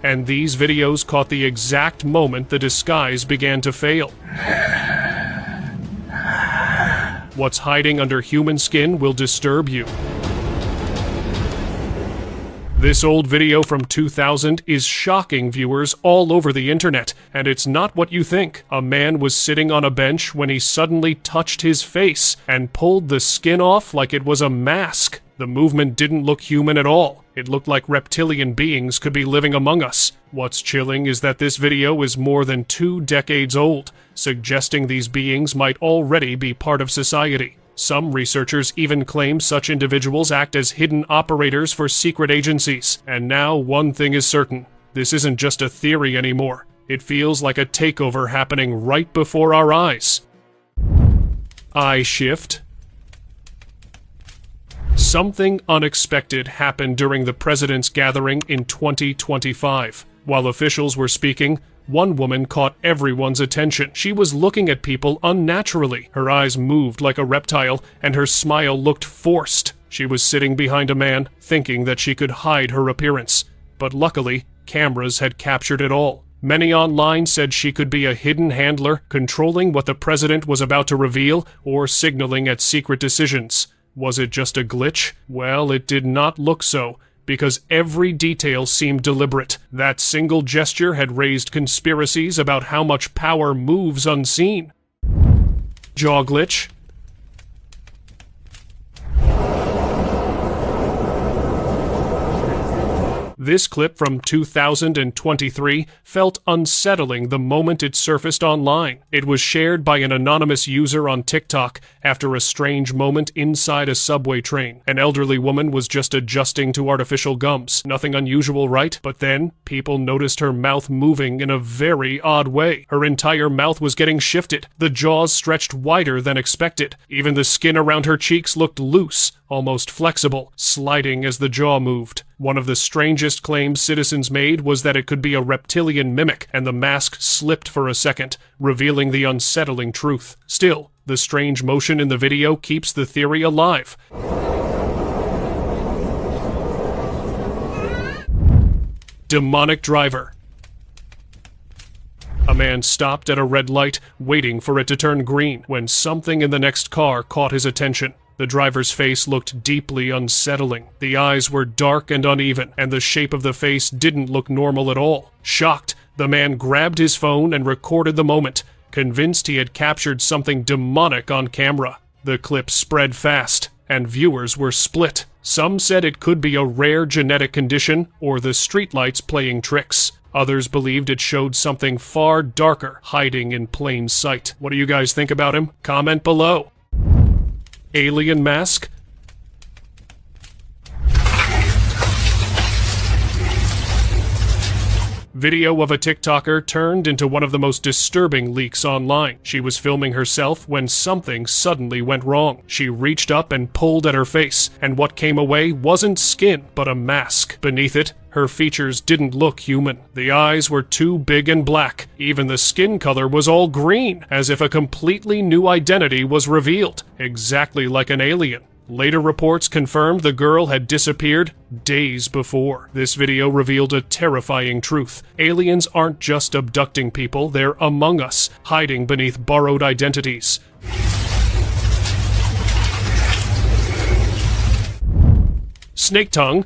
and these videos caught the exact moment the disguise began to fail. What's hiding under human skin will disturb you. This old video from 2000 is shocking viewers all over the internet, and it's not what you think. A man was sitting on a bench when he suddenly touched his face and pulled the skin off like it was a mask. The movement didn't look human at all. It looked like reptilian beings could be living among us. What's chilling is that this video is more than 2 decades old, suggesting these beings might already be part of society. Some researchers even claim such individuals act as hidden operators for secret agencies. And now one thing is certain. This isn't just a theory anymore. It feels like a takeover happening right before our eyes. Eye shift. Something unexpected happened during the president's gathering in 2025. While officials were speaking, one woman caught everyone's attention. She was looking at people unnaturally. Her eyes moved like a reptile, and her smile looked forced. She was sitting behind a man, thinking that she could hide her appearance. But luckily, cameras had captured it all. Many online said she could be a hidden handler, controlling what the president was about to reveal, or signaling at secret decisions. Was it just a glitch? Well, it did not look so, because every detail seemed deliberate. That single gesture had raised conspiracies about how much power moves unseen. Jaw glitch. This clip from 2023 felt unsettling the moment it surfaced online. It was shared by an anonymous user on TikTok after a strange moment inside a subway train. An elderly woman was just adjusting to artificial gums. Nothing unusual, right? But then, people noticed her mouth moving in a very odd way. Her entire mouth was getting shifted. The jaws stretched wider than expected. Even the skin around her cheeks looked loose, almost flexible, sliding as the jaw moved. One of the strangest claims citizens made was that it could be a reptilian mimic, and the mask slipped for a second, revealing the unsettling truth. Still, the strange motion in the video keeps the theory alive. Demonic driver. A man stopped at a red light, waiting for it to turn green, when something in the next car caught his attention. The driver's face looked deeply unsettling. The eyes were dark and uneven, and the shape of the face didn't look normal at all. Shocked, the man grabbed his phone and recorded the moment, convinced he had captured something demonic on camera. The clip spread fast, and viewers were split. Some said it could be a rare genetic condition or the streetlights playing tricks. Others believed it showed something far darker hiding in plain sight. What do you guys think about him? Comment below. Alien mask? Video of a TikToker turned into one of the most disturbing leaks online. She was filming herself when something suddenly went wrong. She reached up and pulled at her face, and what came away wasn't skin, but a mask. Beneath it, her features didn't look human. The eyes were too big and black. Even the skin color was all green, as if a completely new identity was revealed, exactly like an alien. Later reports confirmed the girl had disappeared days before. This video revealed a terrifying truth. Aliens aren't just abducting people, they're among us, hiding beneath borrowed identities. Snake tongue.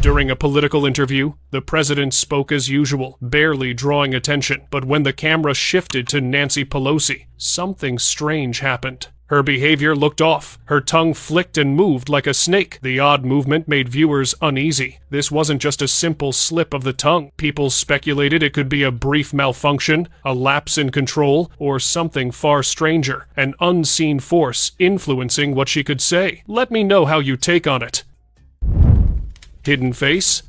During a political interview, the president spoke as usual, barely drawing attention. But when the camera shifted to Nancy Pelosi, something strange happened. Her behavior looked off. Her tongue flicked and moved like a snake. The odd movement made viewers uneasy. This wasn't just a simple slip of the tongue. People speculated it could be a brief malfunction, a lapse in control, or something far stranger, an unseen force influencing what she could say. Let me know how you take on it. Hidden face.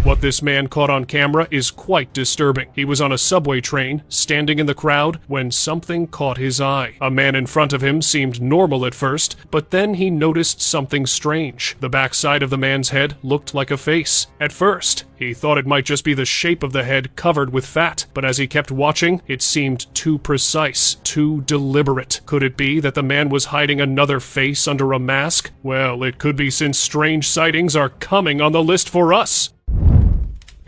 What this man caught on camera is quite disturbing. He was on a subway train, standing in the crowd, when something caught his eye. A man in front of him seemed normal at first, but then he noticed something strange. The backside of the man's head looked like a face. At first, he thought it might just be the shape of the head covered with fat, but as he kept watching, it seemed too precise, too deliberate. Could it be that the man was hiding another face under a mask? Well, it could be, since strange sightings are coming on the list for us.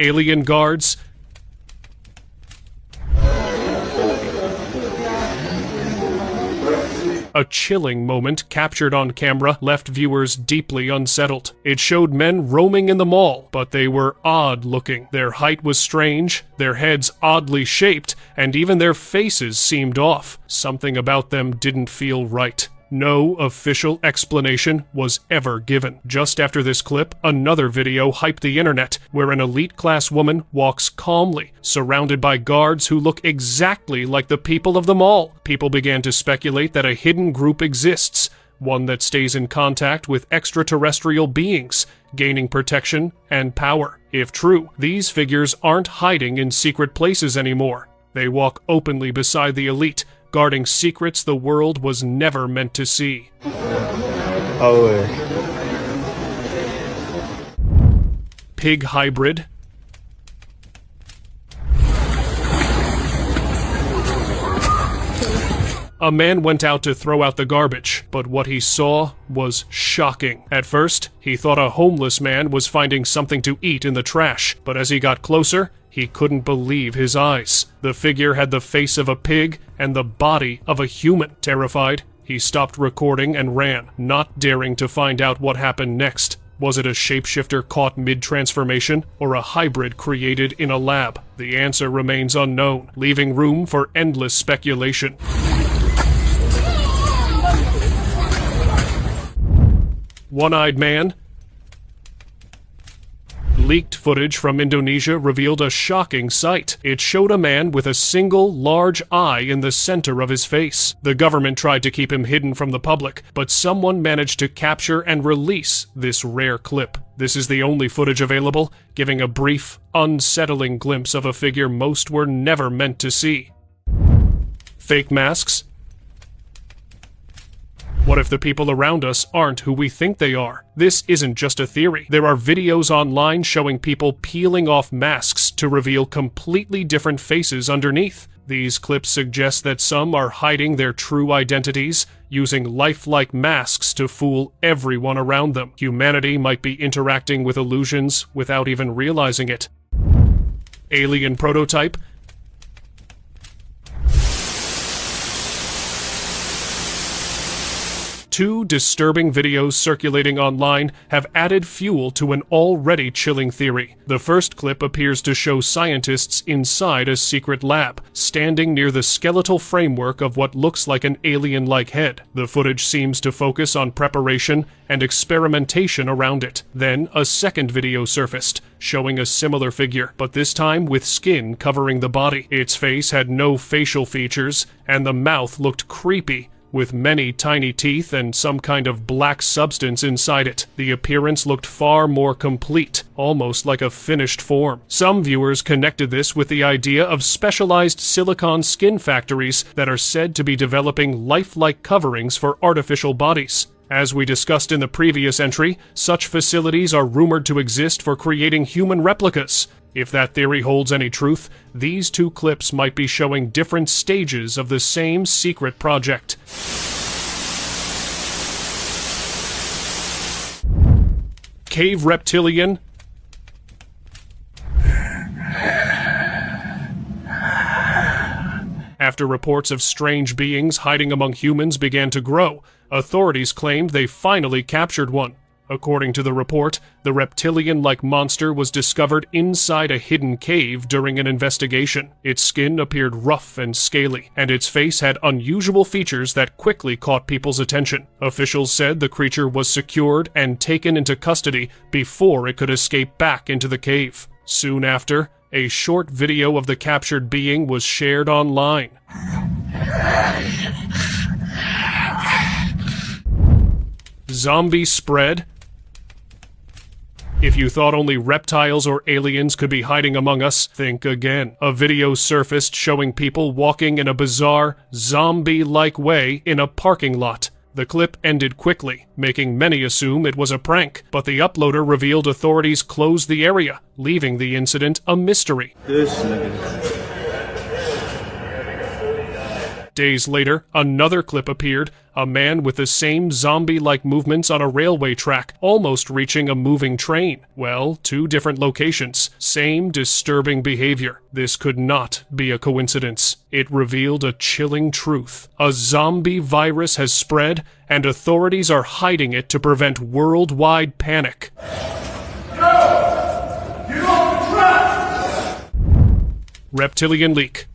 Alien guards. A chilling moment captured on camera left viewers deeply unsettled. It showed men roaming in the mall, but they were odd-looking. Their height was strange, their heads oddly shaped, and even their faces seemed off. Something about them didn't feel right. No official explanation was ever given. Just after this clip, another video hyped the internet, where an elite-class woman walks calmly, surrounded by guards who look exactly like the people of the mall. People began to speculate that a hidden group exists, one that stays in contact with extraterrestrial beings, gaining protection and power. If true, these figures aren't hiding in secret places anymore. They walk openly beside the elite, guarding secrets the world was never meant to see. Pig hybrid. A man went out to throw out the garbage, but what he saw was shocking. At first, he thought a homeless man was finding something to eat in the trash, but as he got closer, he couldn't believe his eyes. The figure had the face of a pig and the body of a human. Terrified, he stopped recording and ran, not daring to find out what happened next. Was it a shapeshifter caught mid-transformation, or a hybrid created in a lab? The answer remains unknown, leaving room for endless speculation. One-eyed man. Leaked footage from Indonesia revealed a shocking sight. It showed a man with a single large eye in the center of his face. The government tried to keep him hidden from the public, but someone managed to capture and release this rare clip. This is the only footage available, giving a brief, unsettling glimpse of a figure most were never meant to see. Fake masks. What if the people around us aren't who we think they are? This isn't just a theory. There are videos online showing people peeling off masks to reveal completely different faces underneath. These clips suggest that some are hiding their true identities, using lifelike masks to fool everyone around them. Humanity might be interacting with illusions without even realizing it. Alien prototype. Two disturbing videos circulating online have added fuel to an already chilling theory. The first clip appears to show scientists inside a secret lab, standing near the skeletal framework of what looks like an alien-like head. The footage seems to focus on preparation and experimentation around it. Then a second video surfaced, showing a similar figure, but this time with skin covering the body. Its face had no facial features, and the mouth looked creepy, with many tiny teeth and some kind of black substance inside it. The appearance looked far more complete, almost like a finished form. Some viewers connected this with the idea of specialized silicone skin factories that are said to be developing lifelike coverings for artificial bodies. As we discussed in the previous entry, such facilities are rumored to exist for creating human replicas. If that theory holds any truth, these two clips might be showing different stages of the same secret project. Cave reptilian. After reports of strange beings hiding among humans began to grow, authorities claimed they finally captured one. According to the report, the reptilian-like monster was discovered inside a hidden cave during an investigation. Its skin appeared rough and scaly, and its face had unusual features that quickly caught people's attention. Officials said the creature was secured and taken into custody before it could escape back into the cave. Soon after, a short video of the captured being was shared online. Zombie spread. If you thought only reptiles or aliens could be hiding among us, think again. A video surfaced showing people walking in a bizarre, zombie-like way in a parking lot. The clip ended quickly, making many assume it was a prank, but the uploader revealed authorities closed the area, leaving the incident a mystery. Days later, another clip appeared, a man with the same zombie-like movements on a railway track, almost reaching a moving train. Well, 2 different locations, same disturbing behavior. This could not be a coincidence. It revealed a chilling truth. A zombie virus has spread, and authorities are hiding it to prevent worldwide panic. No! Get off the track! Reptilian leak.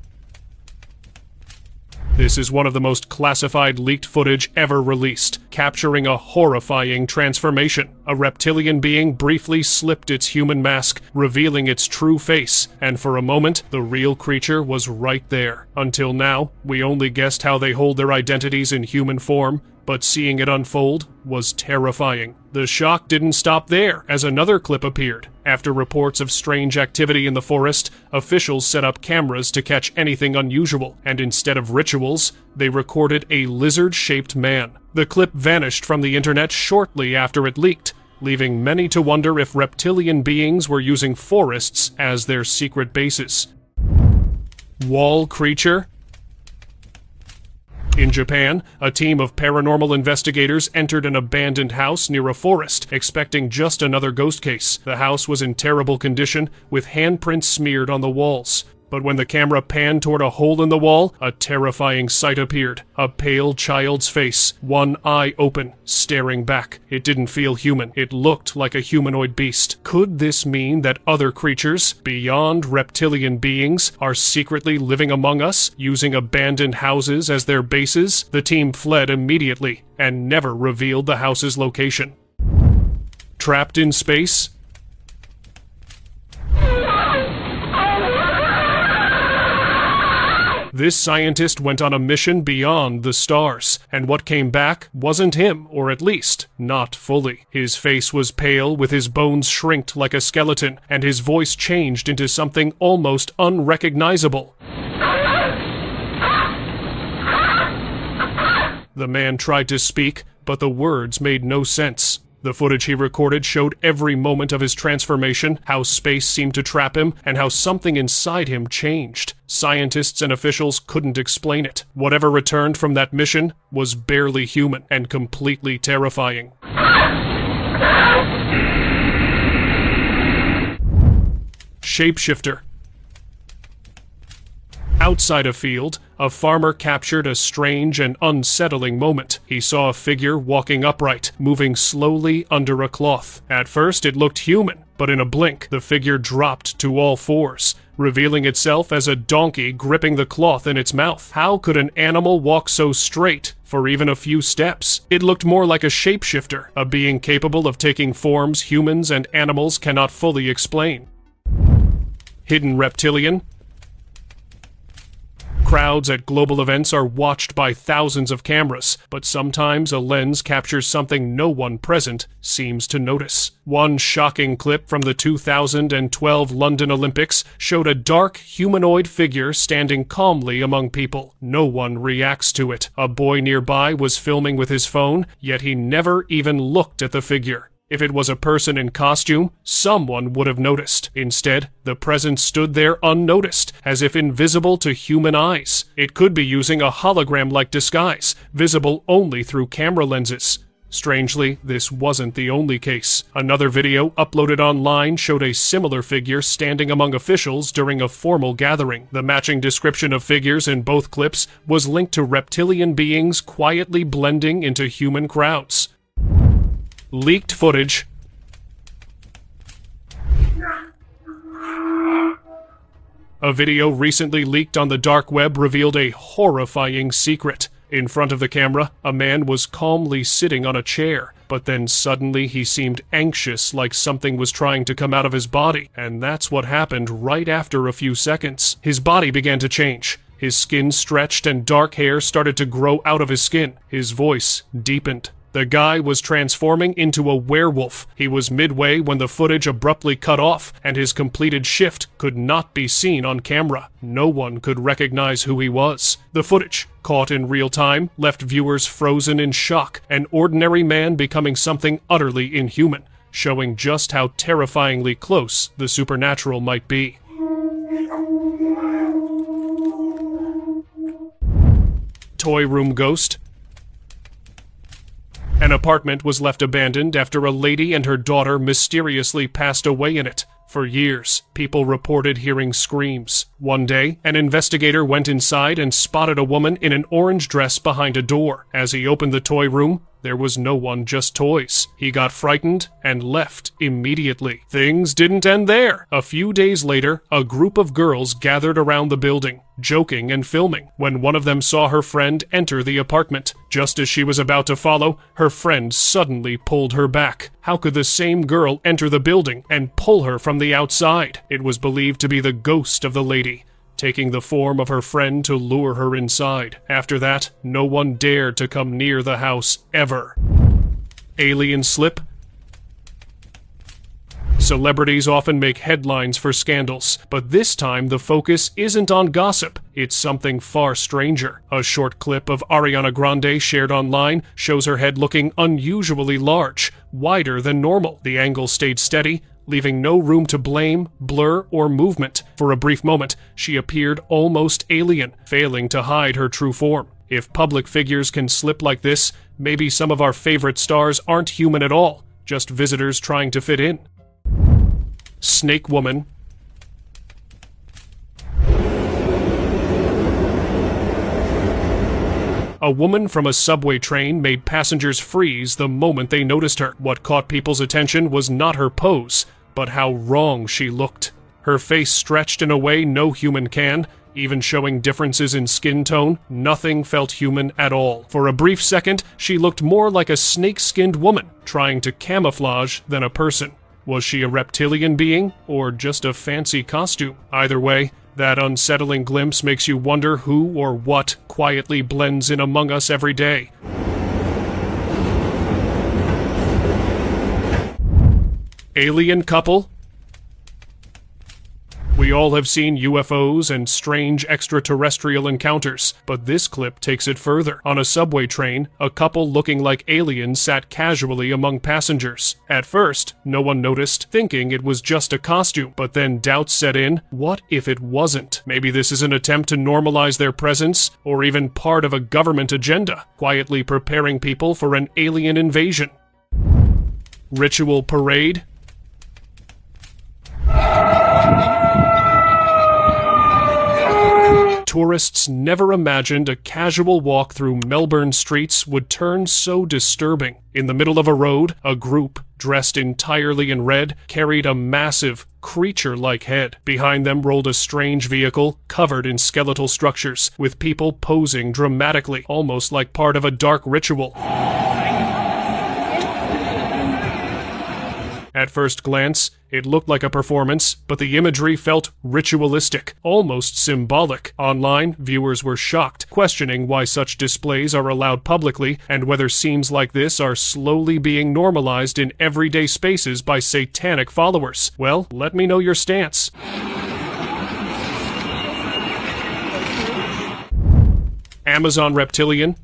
This is one of the most classified leaked footage ever released, capturing a horrifying transformation. A reptilian being briefly slipped its human mask, revealing its true face, and for a moment, the real creature was right there. Until now, we only guessed how they hold their identities in human form, but seeing it unfold was terrifying. The shock didn't stop there, as another clip appeared. After reports of strange activity in the forest, officials set up cameras to catch anything unusual, and instead of rituals, they recorded a lizard-shaped man. The clip vanished from the internet shortly after it leaked, leaving many to wonder if reptilian beings were using forests as their secret bases. Wall creature? In Japan, a team of paranormal investigators entered an abandoned house near a forest, expecting just another ghost case. The house was in terrible condition, with handprints smeared on the walls. But when the camera panned toward a hole in the wall, a terrifying sight appeared. A pale child's face, one eye open, staring back. It didn't feel human. It looked like a humanoid beast. Could this mean that other creatures, beyond reptilian beings, are secretly living among us, using abandoned houses as their bases? The team fled immediately, and never revealed the house's location. Trapped in space? This scientist went on a mission beyond the stars, and what came back wasn't him, or at least, not fully. His face was pale, with his bones shrinked like a skeleton, and his voice changed into something almost unrecognizable. The man tried to speak, but the words made no sense. The footage he recorded showed every moment of his transformation, how space seemed to trap him, and how something inside him changed. Scientists and officials couldn't explain it. Whatever returned from that mission was barely human and completely terrifying. Shapeshifter. Outside a field, a farmer captured a strange and unsettling moment. He saw a figure walking upright, moving slowly under a cloth. At first, it looked human, but in a blink, the figure dropped to all fours, revealing itself as a donkey gripping the cloth in its mouth. How could an animal walk so straight for even a few steps? It looked more like a shapeshifter, a being capable of taking forms humans and animals cannot fully explain. Hidden reptilian. Crowds at global events are watched by thousands of cameras, but sometimes a lens captures something no one present seems to notice. One shocking clip from the 2012 London Olympics showed a dark, humanoid figure standing calmly among people. No one reacts to it. A boy nearby was filming with his phone, yet he never even looked at the figure. If it was a person in costume, someone would have noticed. Instead, the presence stood there unnoticed, as if invisible to human eyes. It could be using a hologram-like disguise, visible only through camera lenses. Strangely, this wasn't the only case. Another video uploaded online showed a similar figure standing among officials during a formal gathering. The matching description of figures in both clips was linked to reptilian beings quietly blending into human crowds. Leaked footage. A video recently leaked on the dark web revealed a horrifying secret. In front of the camera, a man was calmly sitting on a chair, but then suddenly he seemed anxious, like something was trying to come out of his body, and that's what happened right after a few seconds. His body began to change. His skin stretched and dark hair started to grow out of his skin. His voice deepened. The guy was transforming into a werewolf. He was midway when the footage abruptly cut off, and his completed shift could not be seen on camera. No one could recognize who he was. The footage, caught in real time, left viewers frozen in shock, an ordinary man becoming something utterly inhuman, showing just how terrifyingly close the supernatural might be. Toy room ghost. An apartment was left abandoned after a lady and her daughter mysteriously passed away in it. For years, people reported hearing screams. One day, an investigator went inside and spotted a woman in an orange dress behind a door. As he opened the toy room, there was no one, just toys. He got frightened and left immediately. Things didn't end there. A few days later, a group of girls gathered around the building, joking and filming, when one of them saw her friend enter the apartment. Just as she was about to follow, her friend suddenly pulled her back. How could the same girl enter the building and pull her from the outside? It was believed to be the ghost of the lady, taking the form of her friend to lure her inside. After that, no one dared to come near the house ever. Alien slip. Celebrities often make headlines for scandals, but this time the focus isn't on gossip, it's something far stranger. A short clip of Ariana Grande shared online shows her head looking unusually large, wider than normal. The angle stayed steady, leaving no room to blame, blur, or movement. For a brief moment, she appeared almost alien, failing to hide her true form. If public figures can slip like this, maybe some of our favorite stars aren't human at all, just visitors trying to fit in. Snake woman. A woman from a subway train made passengers freeze the moment they noticed her. What caught people's attention was not her pose, but how wrong she looked. Her face stretched in a way no human can, even showing differences in skin tone. Nothing felt human at all. For a brief second, she looked more like a snake-skinned woman, trying to camouflage than a person. Was she a reptilian being, or just a fancy costume? Either way, that unsettling glimpse makes you wonder who or what quietly blends in among us every day. Alien couple. We all have seen UFOs and strange extraterrestrial encounters, but this clip takes it further. On a subway train, a couple looking like aliens sat casually among passengers. At first, no one noticed, thinking it was just a costume, but then doubts set in. What if it wasn't? Maybe this is an attempt to normalize their presence, or even part of a government agenda, quietly preparing people for an alien invasion. Ritual parade. Tourists never imagined a casual walk through Melbourne streets would turn so disturbing. In the middle of a road, a group, dressed entirely in red, carried a massive, creature-like head. Behind them rolled a strange vehicle, covered in skeletal structures, with people posing dramatically, almost like part of a dark ritual. At first glance, it looked like a performance, but the imagery felt ritualistic, almost symbolic. Online, viewers were shocked, questioning why such displays are allowed publicly and whether scenes like this are slowly being normalized in everyday spaces by satanic followers. Well, let me know your stance. Amazon reptilian.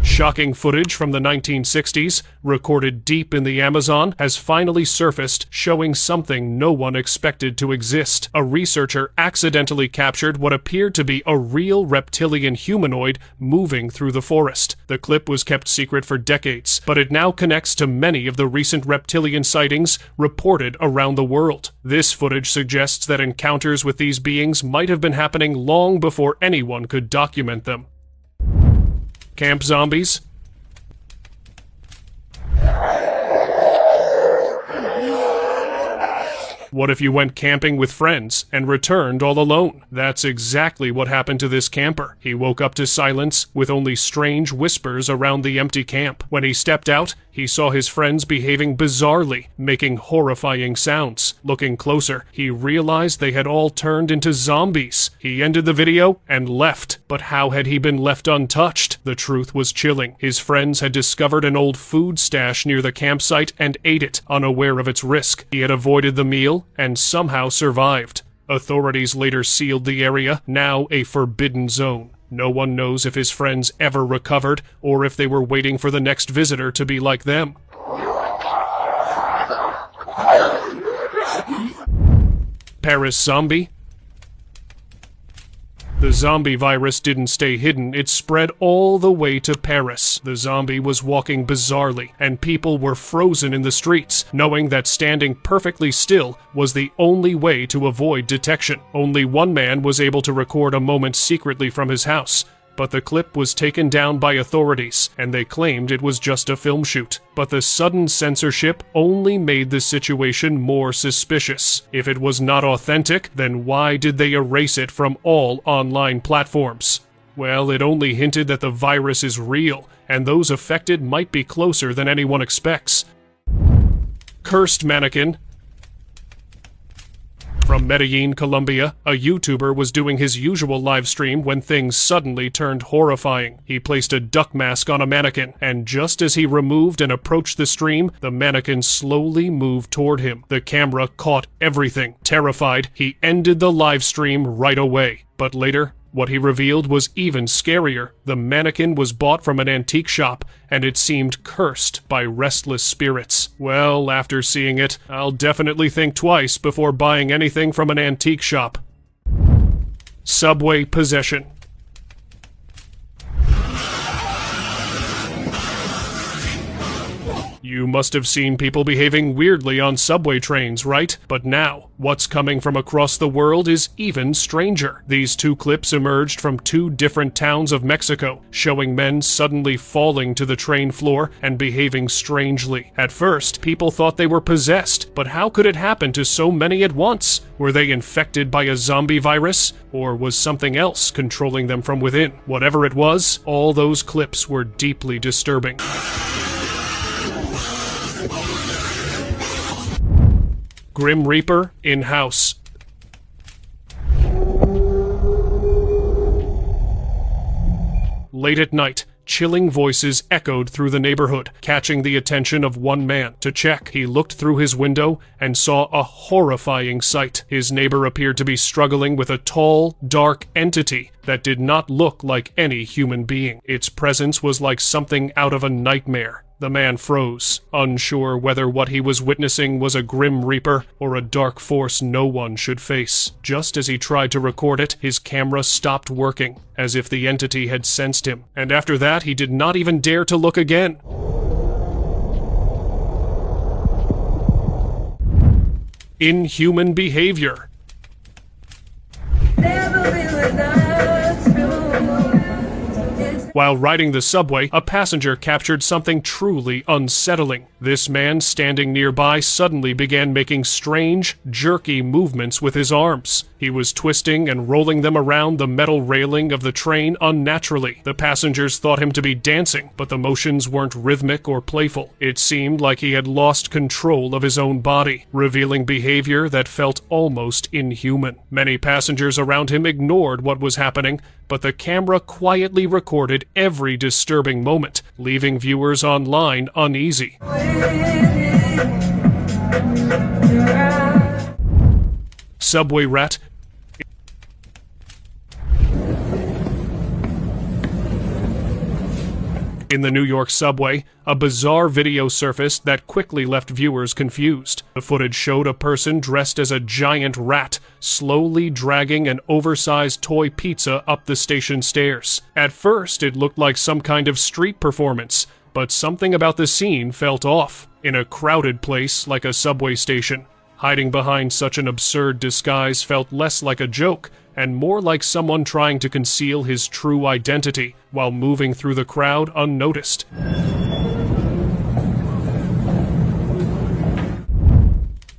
Shocking footage from the 1960s, recorded deep in the Amazon, has finally surfaced, showing something no one expected to exist. A researcher accidentally captured what appeared to be a real reptilian humanoid moving through the forest. The clip was kept secret for decades, but it now connects to many of the recent reptilian sightings reported around the world. This footage suggests that encounters with these beings might have been happening long before anyone could document them. Camp zombies. What if you went camping with friends and returned all alone? That's exactly what happened to this camper. He woke up to silence with only strange whispers around the empty camp. When he stepped out, he saw his friends behaving bizarrely, making horrifying sounds. Looking closer, he realized they had all turned into zombies. He ended the video and left. But how had he been left untouched? The truth was chilling. His friends had discovered an old food stash near the campsite and ate it, unaware of its risk. He had avoided the meal and somehow survived. Authorities later sealed the area, now a forbidden zone. No one knows if his friends ever recovered or if they were waiting for the next visitor to be like them. Paris zombie? The zombie virus didn't stay hidden, it spread all the way to Paris. The zombie was walking bizarrely, and people were frozen in the streets, knowing that standing perfectly still was the only way to avoid detection. Only one man was able to record a moment secretly from his house, but the clip was taken down by authorities, and they claimed it was just a film shoot. But the sudden censorship only made the situation more suspicious. If it was not authentic, then why did they erase it from all online platforms? Well, it only hinted that the virus is real, and those affected might be closer than anyone expects. Cursed mannequin. From Medellin, Colombia, a YouTuber was doing his usual live stream when things suddenly turned horrifying. He placed a duck mask on a mannequin, and just as he removed and approached the stream, the mannequin slowly moved toward him. The camera caught everything. Terrified, he ended the live stream right away. But later, what he revealed was even scarier. The mannequin was bought from an antique shop, and it seemed cursed by restless spirits. Well, after seeing it, I'll definitely think twice before buying anything from an antique shop. Subway possession. You must have seen people behaving weirdly on subway trains, right? But now, what's coming from across the world is even stranger. These two clips emerged from two different towns of Mexico, showing men suddenly falling to the train floor and behaving strangely. At first, people thought they were possessed, but how could it happen to so many at once? Were they infected by a zombie virus? Or was something else controlling them from within? Whatever it was, all those clips were deeply disturbing. Grim Reaper in-house. Late at night, chilling voices echoed through the neighborhood, catching the attention of one man. To check, he looked through his window and saw a horrifying sight. His neighbor appeared to be struggling with a tall, dark entity that did not look like any human being. Its presence was like something out of a nightmare. The man froze, unsure whether what he was witnessing was a grim reaper or a dark force no one should face. Just as he tried to record it, his camera stopped working, as if the entity had sensed him, and after that he did not even dare to look again. Inhuman behavior. While riding the subway, a passenger captured something truly unsettling. This man standing nearby suddenly began making strange, jerky movements with his arms. He was twisting and rolling them around the metal railing of the train unnaturally. The passengers thought him to be dancing, but the motions weren't rhythmic or playful. It seemed like he had lost control of his own body, revealing behavior that felt almost inhuman. Many passengers around him ignored what was happening, but the camera quietly recorded every disturbing moment, leaving viewers online uneasy. Subway rat. In the New York subway, a bizarre video surfaced that quickly left viewers confused. The footage showed a person dressed as a giant rat, slowly dragging an oversized toy pizza up the station stairs. At first, it looked like some kind of street performance, but something about the scene felt off. In a crowded place like a subway station, hiding behind such an absurd disguise felt less like a joke and more like someone trying to conceal his true identity while moving through the crowd unnoticed.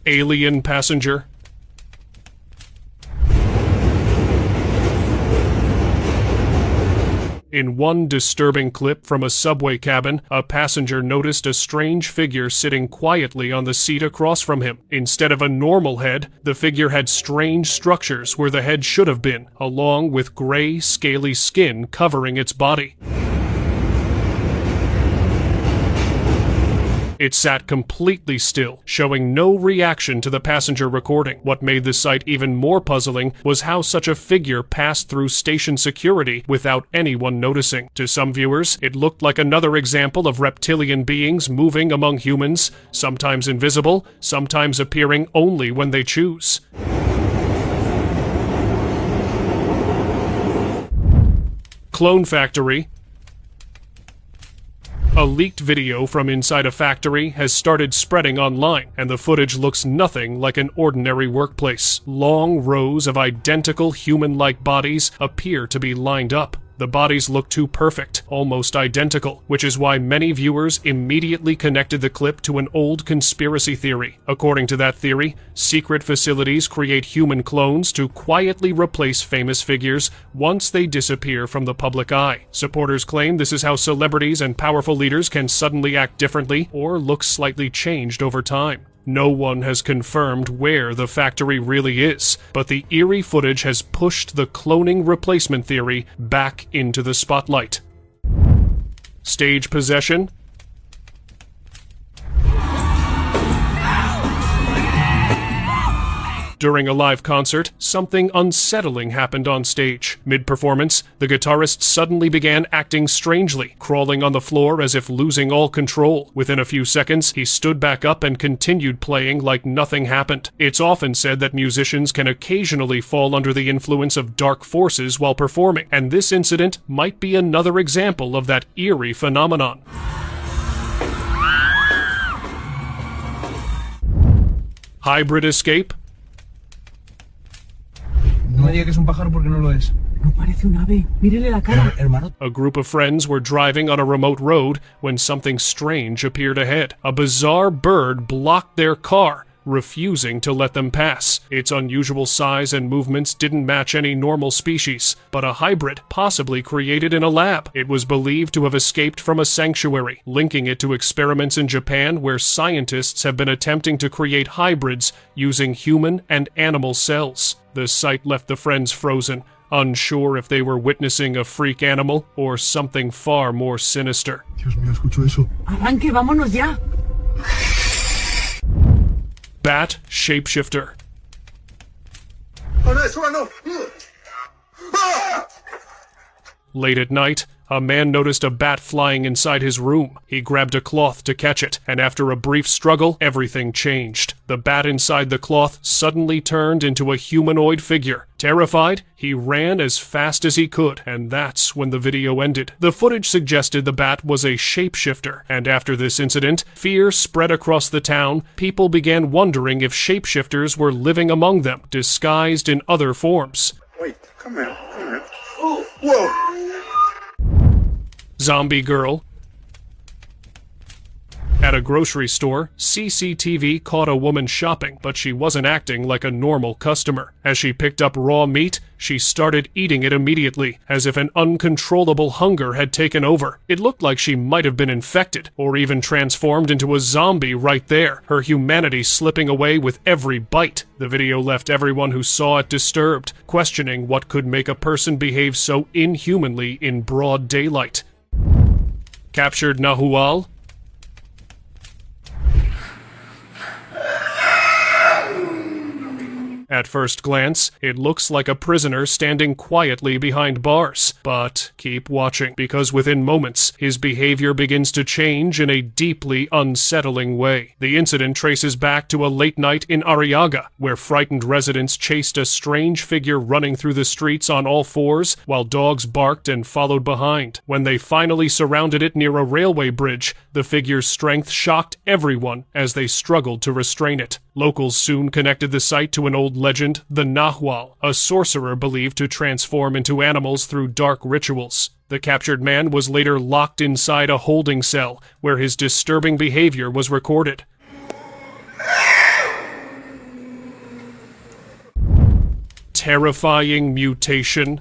Alien passenger. In one disturbing clip from a subway cabin, a passenger noticed a strange figure sitting quietly on the seat across from him. Instead of a normal head, the figure had strange structures where the head should have been, along with gray, scaly skin covering its body. It sat completely still, showing no reaction to the passenger recording. What made the sight even more puzzling was how such a figure passed through station security without anyone noticing. To some viewers, it looked like another example of reptilian beings moving among humans, sometimes invisible, sometimes appearing only when they choose. Clone Factory. A leaked video from inside a factory has started spreading online, and the footage looks nothing like an ordinary workplace. Long rows of identical human-like bodies appear to be lined up. The bodies look too perfect, almost identical, which is why many viewers immediately connected the clip to an old conspiracy theory. According to that theory, secret facilities create human clones to quietly replace famous figures once they disappear from the public eye. Supporters claim this is how celebrities and powerful leaders can suddenly act differently or look slightly changed over time. No one has confirmed where the factory really is, but the eerie footage has pushed the cloning replacement theory back into the spotlight. Stage possession. During a live concert, something unsettling happened on stage. Mid-performance, the guitarist suddenly began acting strangely, crawling on the floor as if losing all control. Within a few seconds, he stood back up and continued playing like nothing happened. It's often said that musicians can occasionally fall under the influence of dark forces while performing, and this incident might be another example of that eerie phenomenon. Hybrid escape. No me diga que es un pájaro porque no lo es. No parece un ave. Mírele la cara. Hermano. A group of friends were driving on a remote road when something strange appeared ahead. A bizarre bird blocked their car, refusing to let them pass. Its unusual size and movements didn't match any normal species, but a hybrid, possibly created in a lab. It was believed to have escaped from a sanctuary, linking it to experiments in Japan where scientists have been attempting to create hybrids using human and animal cells. The sight left the friends frozen, unsure if they were witnessing a freak animal or something far more sinister. Dios mío, escucho eso. Arranque, vámonos ya. Bat shapeshifter. Oh, no, eso no. Ah! Late at night, a man noticed a bat flying inside his room. He grabbed a cloth to catch it, and after a brief struggle, everything changed. The bat inside the cloth suddenly turned into a humanoid figure. Terrified, he ran as fast as he could, and that's when the video ended. The footage suggested the bat was a shapeshifter, and after this incident, fear spread across the town. People began wondering if shapeshifters were living among them, disguised in other forms. Wait, come here, come here. Oh, whoa! Zombie girl. At a grocery store, CCTV caught a woman shopping, but she wasn't acting like a normal customer. As she picked up raw meat, she started eating it immediately, as if an uncontrollable hunger had taken over. It looked like she might have been infected, or even transformed into a zombie right there, her humanity slipping away with every bite. The video left everyone who saw it disturbed, questioning what could make a person behave so inhumanly in broad daylight. Captured Nahual. At first glance, it looks like a prisoner standing quietly behind bars. But keep watching, because within moments, his behavior begins to change in a deeply unsettling way. The incident traces back to a late night in Arriaga, where frightened residents chased a strange figure running through the streets on all fours, while dogs barked and followed behind. When they finally surrounded it near a railway bridge, the figure's strength shocked everyone as they struggled to restrain it. Locals soon connected the site to an old legend, the Nahual, a sorcerer believed to transform into animals through dark rituals. The captured man was later locked inside a holding cell, where his disturbing behavior was recorded. terrifying mutation?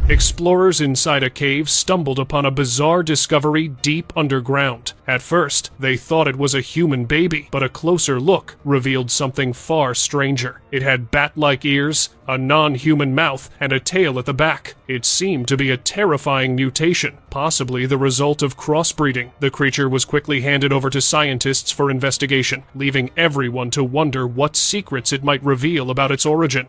Explorers inside a cave stumbled upon a bizarre discovery deep underground. At first, they thought it was a human baby, but a closer look revealed something far stranger. It had bat-like ears, a non-human mouth, and a tail at the back. It seemed to be a terrifying mutation, possibly the result of crossbreeding. The creature was quickly handed over to scientists for investigation, leaving everyone to wonder what secrets it might reveal about its origin.